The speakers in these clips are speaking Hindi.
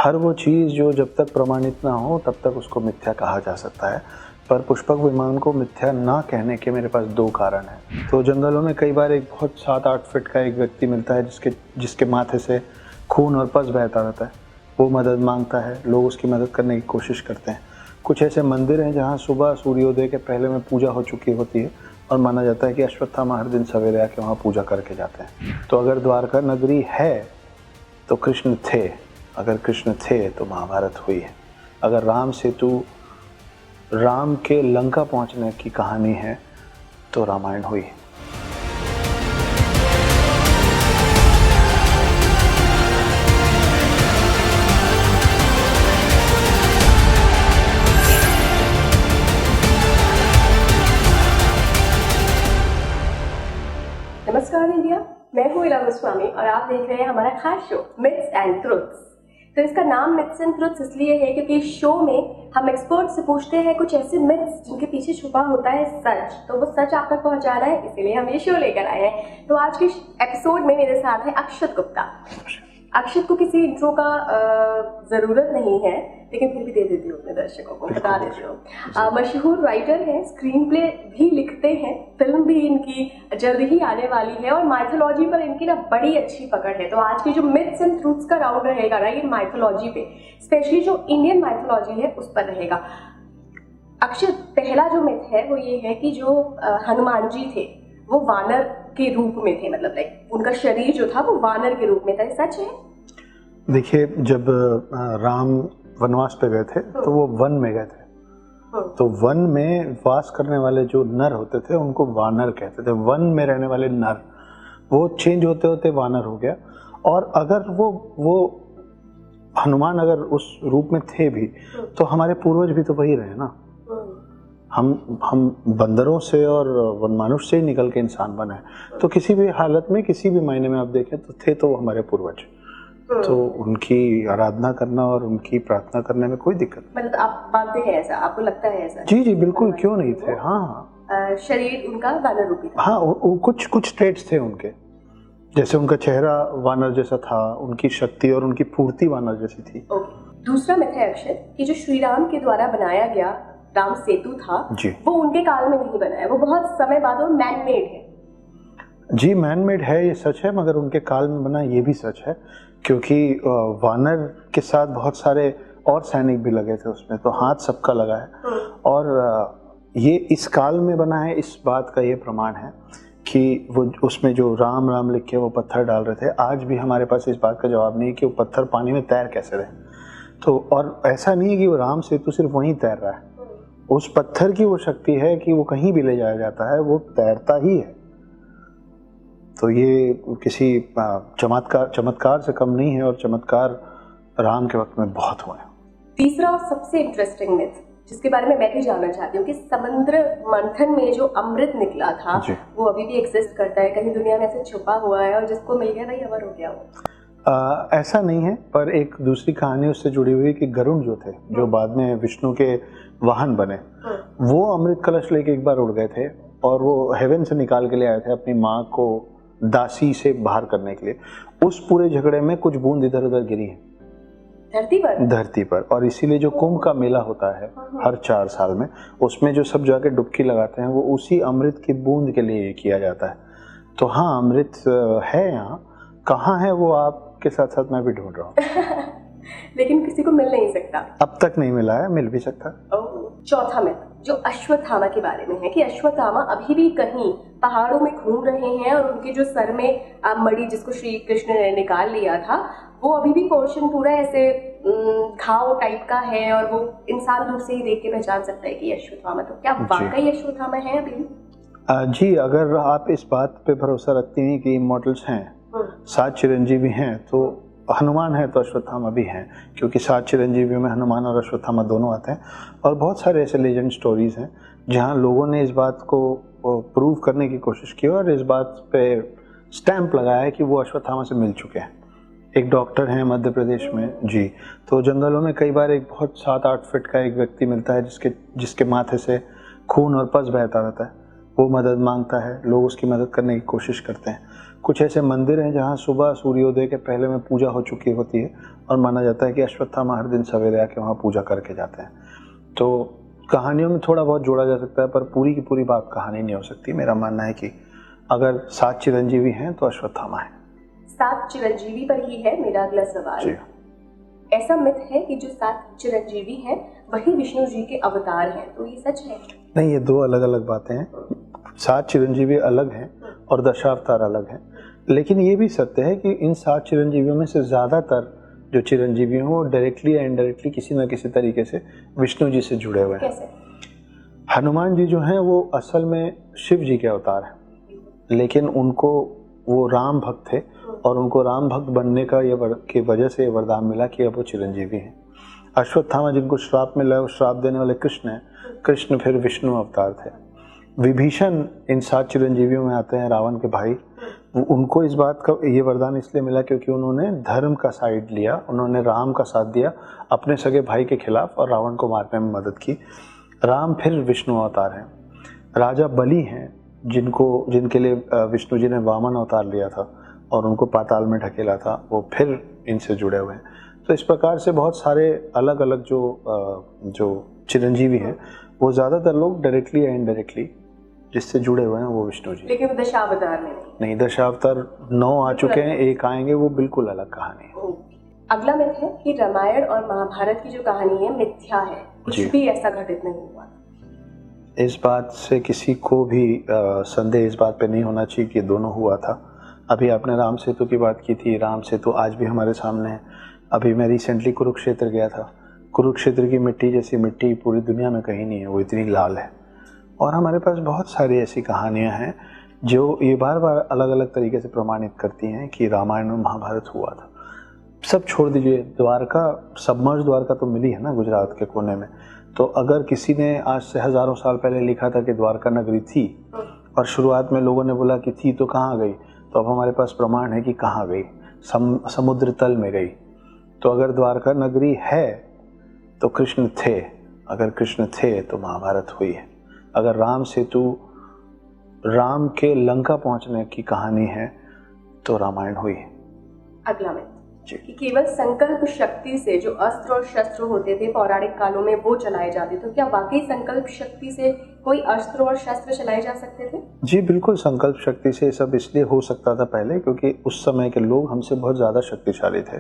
हर वो चीज़ जो जब तक प्रमाणित ना हो तब तक उसको मिथ्या कहा जा सकता है, पर पुष्पक विमान को मिथ्या ना कहने के मेरे पास 2 कारण हैं। तो जंगलों में कई बार एक बहुत 7-8 फीट का एक व्यक्ति मिलता है जिसके माथे से खून और पस बहता रहता है। वो मदद मांगता है, लोग उसकी मदद करने की कोशिश करते हैं। कुछ ऐसे मंदिर हैं जहाँ सुबह सूर्योदय के पहले में पूजा हो चुकी होती है और माना जाता है कि अश्वत्थामा हर दिन सवेरे आके वहाँ पूजा करके जाते हैं। तो अगर द्वारका नगरी है तो कृष्ण थे, अगर कृष्ण थे तो महाभारत हुई है, अगर राम सेतु राम के लंका पहुंचने की कहानी है तो रामायण हुई है। नमस्कार इंडिया, मैं हूँ इला गोस्वामी और आप देख रहे हैं हमारा खास शो मिथ्स एंड ट्रुथ्स। तो इसका नाम मिथ्स एंड ट्रुथ्स इसलिए है क्योंकि इस शो में हम एक्सपर्ट से पूछते हैं कुछ ऐसे मिथ्स जिनके पीछे छुपा होता है सच, तो वो सच आप तक पहुंचाना है, इसीलिए हम ये शो लेकर आए हैं। तो आज के एपिसोड में मेरे साथ है अक्षत गुप्ता। अक्षत को किसी इंट्रो का जरूरत नहीं है, लेकिन फिर भी दे देती हूँ अपने दर्शकों को, बता देती हूँ। मशहूर राइटर हैं, स्क्रीन प्ले भी लिखते हैं, फिल्म भी इनकी जल्द ही आने वाली है और माइथोलॉजी पर इनकी ना बड़ी अच्छी पकड़ है। तो आज की जो मिथ्स एंड ट्रूथ्स का राउंड रहेगा ना, ये माइथोलॉजी पे, स्पेशली जो इंडियन माइथोलॉजी है उस पर रहेगा। अक्षत, पहला जो मिथ है वो ये है कि जो हनुमान जी थे वो वानर के रूप में थे, मतलब लाइक उनका शरीर जो था वो वानर के रूप में था, सच है? देखिए, जब राम वनवास पे गए थे तो वो वन में गए थे, तो वन में वास करने वाले जो नर होते थे उनको वानर कहते थे। वन में रहने वाले नर, वो चेंज होते होते वानर हो गया। और अगर वो हनुमान अगर उस रूप में थे भी तो हमारे पूर्वज भी तो वही रहे ना। हम बंदरों से और वनमानुष से ही निकल के इंसान बने हैं, तो किसी भी हालत में, किसी भी मायने में आप देखें तो थे तो हमारे पूर्वज। तो उनकी आराधना करना और उनकी प्रार्थना करने में कोई दिक्कत नहीं। मतलब आप मानते हैं ऐसा, आपको लगता है ऐसा? जी बिल्कुल, क्यों नहीं थे। हाँ, शरीर उनका वानर रूपी था। हाँ, कुछ ट्रेट्स थे उनके, जैसे उनका चेहरा वानर जैसा था, उनकी शक्ति और उनकी फूर्ति वानर जैसी थी। दूसरा मिथ है अक्षत कि जो श्री राम के द्वारा बनाया गया राम सेतु था वो उनके काल में नहीं बना है, वो बहुत समय बाद और मैन मेड है। जी, मैन मेड है, ये सच है, मगर उनके काल में बना ये भी सच है, क्योंकि वानर के साथ बहुत सारे और सैनिक भी लगे थे उसमें, तो हाथ सबका लगा है। और ये इस काल में बना है, इस बात का ये प्रमाण है कि वो उसमें जो राम राम लिख के वो पत्थर डाल रहे थे, आज भी हमारे पास इस बात का जवाब नहीं है कि वो पत्थर पानी में तैर कैसे रहे। तो और ऐसा नहीं है कि वो राम सेतु सिर्फ वहीं तैर रहा है, उस पत्थर की वो शक्ति है कि वो कहीं भी ले जाया जाता है, वो तैरता ही है। तो ये किसी चमत्कार से कम नहीं है, और चमत्कार राम के वक्त में बहुत हुए। तीसरा और सबसे इंटरेस्टिंग मिथ जिसके बारे में मैं भी जानना चाहती हूँ कि समुद्र मंथन में जो अमृत निकला था वो अभी भी एग्जिस्ट करता है, कहीं दुनिया में ऐसे छुपा हुआ है और जिसको मिल गया भाई अमर हो गया वो? ऐसा नहीं है, पर एक दूसरी कहानी उससे जुड़ी हुई कि गरुण जो थे, जो बाद में विष्णु के वाहन बने, वो अमृत कलश लेके एक बार उड़ गए थे और वो हेवन से निकाल के ले आए थे अपनी माँ को दासी से बाहर करने के लिए। उस पूरे झगड़े में कुछ बूंद इधर उधर गिरी है धरती पर। और इसीलिए जो कुंभ का मेला होता है हर 4 साल में, उसमें जो सब जाके डुबकी लगाते हैं वो उसी अमृत की बूंद के लिए किया जाता है। तो हाँ, अमृत है यहाँ, कहाँ है वो आपके साथ साथ मैं भी ढूंढ रहा हूँ। लेकिन किसी को मिल नहीं सकता, अब तक नहीं मिला है, मिल भी सकता। चौथा मिथ जो अश्वत्थामा के बारे में है कि अश्वत्थामा अभी भी कहीं पहाड़ों में घूम रहे हैं और उनके जो सर में मणि जिसको श्री कृष्ण ने निकाल लिया था वो अभी भी पोर्शन पूरा ऐसे घाव टाइप का है और वो इंसान दूर से ही देख के पहचान सकता है कि अश्वत्थामा। तो क्या वाकई अश्वत्थामा है अभी भी? जी, अगर आप इस बात पे भरोसा रखती हैं कि इमॉर्टल्स हैं, 7 चिरंजीवी हैं, तो हनुमान है तो अश्वत्थामा भी हैं, क्योंकि 7 चिरंजीवियों में हनुमान और अश्वत्थामा दोनों आते हैं। और बहुत सारे ऐसे लेजेंड स्टोरीज हैं जहां लोगों ने इस बात को प्रूव करने की कोशिश की और इस बात पे स्टैंप लगाया है कि वो अश्वत्थामा से मिल चुके हैं। एक डॉक्टर हैं मध्य प्रदेश में जी, तो जंगलों में कई बार एक बहुत 7-8 फीट का एक व्यक्ति मिलता है जिसके माथे से खून और पस बहता रहता है। वो मदद मांगता है, लोग उसकी मदद करने की कोशिश करते हैं। कुछ ऐसे मंदिर हैं जहाँ सुबह सूर्योदय के पहले में पूजा हो चुकी होती है और माना जाता है कि अश्वत्थामा हर दिन सवेरे आके वहाँ पूजा करके जाते हैं। तो कहानियों में थोड़ा बहुत जोड़ा जा सकता है, पर पूरी की पूरी बात कहानी नहीं हो सकती। मेरा मानना है कि अगर 7 चिरंजीवी हैं तो अश्वत्थामा है। 7 चिरंजीवी पर ही है मेरा अगला सवाल। जी। ऐसा मिथ है कि जो 7 चिरंजीवी हैं वही विष्णु जी के अवतार हैं, तो ये सच है? नहीं, ये 2 अलग अलग बातें हैं। 7 चिरंजीवी अलग हैं और दशावतार अलग हैं। लेकिन ये भी सत्य है कि इन 7 चिरंजीवियों में से ज़्यादातर जो चिरंजीवी हैं वो डायरेक्टली या इनडायरेक्टली किसी न किसी तरीके से विष्णु जी से जुड़े हुए हैं। कैसे? हनुमान जी जो हैं वो असल में शिव जी के अवतार हैं, लेकिन उनको वो राम भक्त थे और उनको राम भक्त बनने का की वजह से ये वरदान मिला कि अब वो चिरंजीवी हैं। अश्वत्थामा जिनको श्राप मिला, वो श्राप देने वाले कृष्ण हैं। कृष्ण फिर विष्णु अवतार थे। विभीषण इन 7 चिरंजीवियों में आते हैं, रावण के भाई। उनको इस बात का ये वरदान इसलिए मिला क्योंकि उन्होंने धर्म का साइड लिया, उन्होंने राम का साथ दिया अपने सगे भाई के खिलाफ और रावण को मारने में मदद की। राम फिर विष्णु अवतार हैं। राजा बलि हैं जिनके लिए विष्णु जी ने वामन अवतार लिया था और उनको पाताल में ढकेला था, वो फिर इनसे जुड़े हुए हैं। तो इस प्रकार से बहुत सारे अलग अलग जो चिरंजीवी हैं वो ज़्यादातर लोग डायरेक्टली या इनडायरेक्टली जिससे जुड़े हुए हैं वो विष्णु जी। लेकिन दशावतार में नहीं। दशावतार 9 आ चुके हैं, 1 आएंगे, वो बिल्कुल अलग कहानी है। अगला मिथ है कि रामायण और महाभारत की जो कहानी है मिथ्या है, कुछ भी ऐसा घटित नहीं हुआ। इस बात से किसी को भी संदेह इस बात पे नहीं होना चाहिए कि दोनों हुआ था। अभी आपने राम सेतु की बात की थी, राम सेतु आज भी हमारे सामने है। अभी मैं रिसेंटली कुरुक्षेत्र गया था। कुरुक्षेत्र की मिट्टी जैसी मिट्टी पूरी दुनिया में कहीं नहीं है, वो इतनी लाल है। और हमारे पास बहुत सारी ऐसी कहानियाँ हैं जो ये बार बार अलग अलग तरीके से प्रमाणित करती हैं कि रामायण और महाभारत हुआ था। सब छोड़ दीजिए, द्वारका, सबमर्ज द्वारका तो मिली है ना गुजरात के कोने में। तो अगर किसी ने आज से हजारों साल पहले लिखा था कि द्वारका नगरी थी और शुरुआत में लोगों ने बोला कि थी तो कहाँ गई, तो अब हमारे पास प्रमाण है कि कहाँ गई, समुद्र तल में गई। तो अगर द्वारका नगरी है तो कृष्ण थे, अगर कृष्ण थे तो महाभारत हुई है। अगर राम सेतु, राम के लंका पहुंचने की कहानी है तो रामायण हुई है। अगला में कि केवल संकल्प शक्ति से जो अस्त्र और शस्त्र होते थे पौराणिक कालों में वो चलाए जाते, तो क्या वाकई संकल्प शक्ति से कोई अस्त्र और शस्त्र चलाए जा सकते थे? जी बिल्कुल, संकल्प शक्ति से सब इसलिए हो सकता था पहले क्योंकि उस समय के लोग हमसे बहुत ज़्यादा शक्तिशाली थे।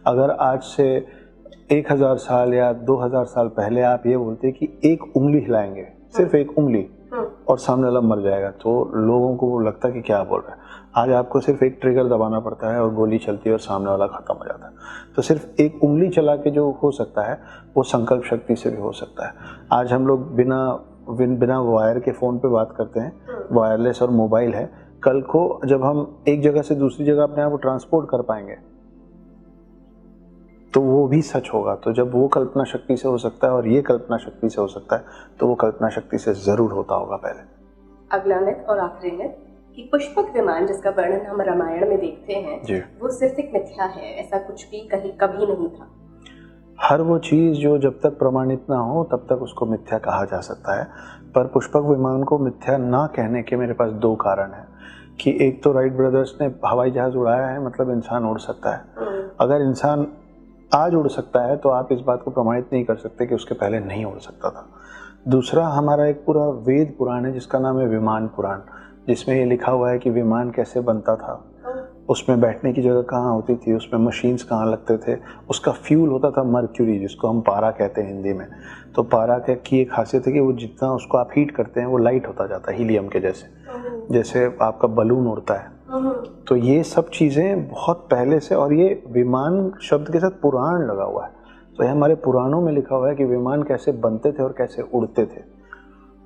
अगर आज से 1000 साल या 2000 साल पहले आप ये बोलते कि एक उंगली हिलाएंगे, सिर्फ एक उंगली, और सामने वाला मर जाएगा, तो लोगों को लगता कि क्या बोल रहा है। आज आपको सिर्फ एक ट्रिगर दबाना पड़ता है और गोली चलती है और सामने वाला खत्म हो जाता है। तो सिर्फ एक उंगली चला के जो हो सकता है वो संकल्प शक्ति से भी हो सकता है। आज हम लोग बिना वायर के फ़ोन पे बात करते हैं, वायरलेस और मोबाइल है। कल को जब हम एक जगह से दूसरी जगह अपने आप को ट्रांसपोर्ट कर पाएंगे तो वो भी सच होगा। तो जब वो कल्पना शक्ति से हो सकता है और ये कल्पना शक्ति से हो सकता है तो वो कल्पना शक्ति से जरूर होता होगा पहले। अगला मिथ और आखिरी मिथ कि पुष्पक विमान जिसका वर्णन हम रामायण में देखते हैं वो सिर्फ एक मिथ्या है, ऐसा कुछ भी कभी नहीं था। हर वो चीज जो जब तक प्रमाणित ना हो तब तक उसको मिथ्या कहा जा सकता है। पर पुष्पक विमान को मिथ्या ना कहने के मेरे पास 2 कारण हैं कि एक तो राइट ब्रदर्स ने हवाई जहाज उड़ाया है, मतलब इंसान उड़ सकता है। अगर इंसान आज उड़ सकता है तो आप इस बात को प्रमाणित नहीं कर सकते कि उसके पहले नहीं उड़ सकता था। दूसरा, हमारा एक पूरा वेद पुराण है जिसका नाम है विमान पुराण, जिसमें ये लिखा हुआ है कि विमान कैसे बनता था, उसमें बैठने की जगह कहाँ होती थी, उसमें मशीन्स कहाँ लगते थे, उसका फ्यूल होता था मर्क्यूरी, जिसको हम पारा कहते हैं हिंदी में। तो पारा की एक खासियत है कि वो जितना उसको आप हीट करते हैं वो लाइट होता जाता है, हीलियम के जैसे आपका बलून उड़ता है। तो ये सब चीज़ें बहुत पहले से, और ये विमान शब्द के साथ पुराण लगा हुआ है, तो ये हमारे पुराणों में लिखा हुआ है कि विमान कैसे बनते थे और कैसे उड़ते थे।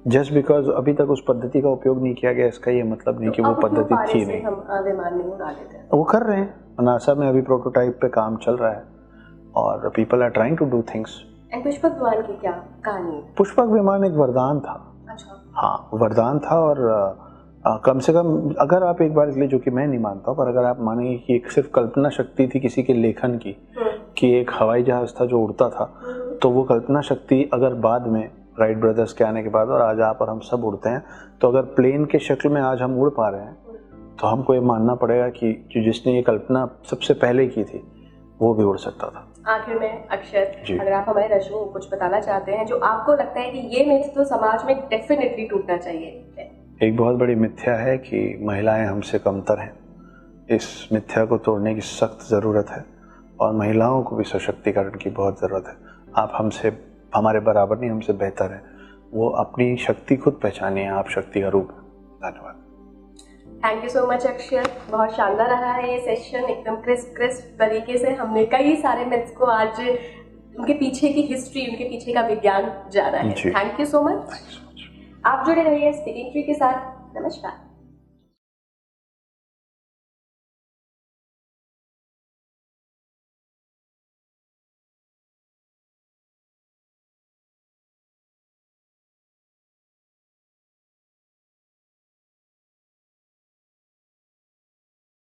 जस्ट बिकॉज अभी तक उस पद्धति का उपयोग नहीं किया गया इसका ये मतलब नहीं कि वो पद्धति थी नहीं। हम विमान नहीं उड़ा लेते हैं। वो कर रहे हैं, नासा में अभी प्रोटोटाइप पे काम चल रहा है और people are trying to do things. Pushpak Viman की क्या कहानी? पुष्पक विमान एक वरदान था। अच्छा। हाँ, वरदान था। और कम से कम अगर आप एक बार, इसलिए जो कि मैं नहीं मानता, पर अगर आप मानेंगे कि एक सिर्फ कल्पना शक्ति थी किसी के लेखन की कि एक हवाई जहाज था जो उड़ता था, तो वो कल्पना शक्ति अगर बाद में राइट ब्रदर्स के आने के बाद और आज आप और हम सब उड़ते हैं, तो अगर प्लेन के शक्ल में आज हम उड़ पा रहे हैं तो हमको ये मानना पड़ेगा कि जिसने ये कल्पना सबसे पहले की थी वो भी उड़ सकता था। आखिर में अक्षर, जी। अगर आप हमारे दर्शकों को कुछ बताना चाहते हैं जो आपको लगता है कि ये मिथ तो समाज में डेफिनेटली टूटना चाहिए। एक बहुत बड़ी मिथ्या है कि महिलाएं हमसे कमतर हैं। इस मिथ्या को तोड़ने की सख्त ज़रूरत है और महिलाओं को भी सशक्तिकरण की बहुत ज़रूरत है। आप हमसे हमारे बराबर नहीं, हमसे बेहतर हैं। वो अपनी शक्ति खुद पहचानिए, आप शक्ति का रूप हैं। धन्यवाद। थैंक यू सो मच अक्षर, बहुत शानदार रहा है ये सेशन, एकदम क्रिस्प तरीके से हमने कई सारे मिथ्स को आज उनके पीछे की हिस्ट्री, उनके पीछे का विज्ञान जाना है। Thank you so much. आप जुड़े रहिए स्पीकिंग ट्री के साथ। नमस्कार।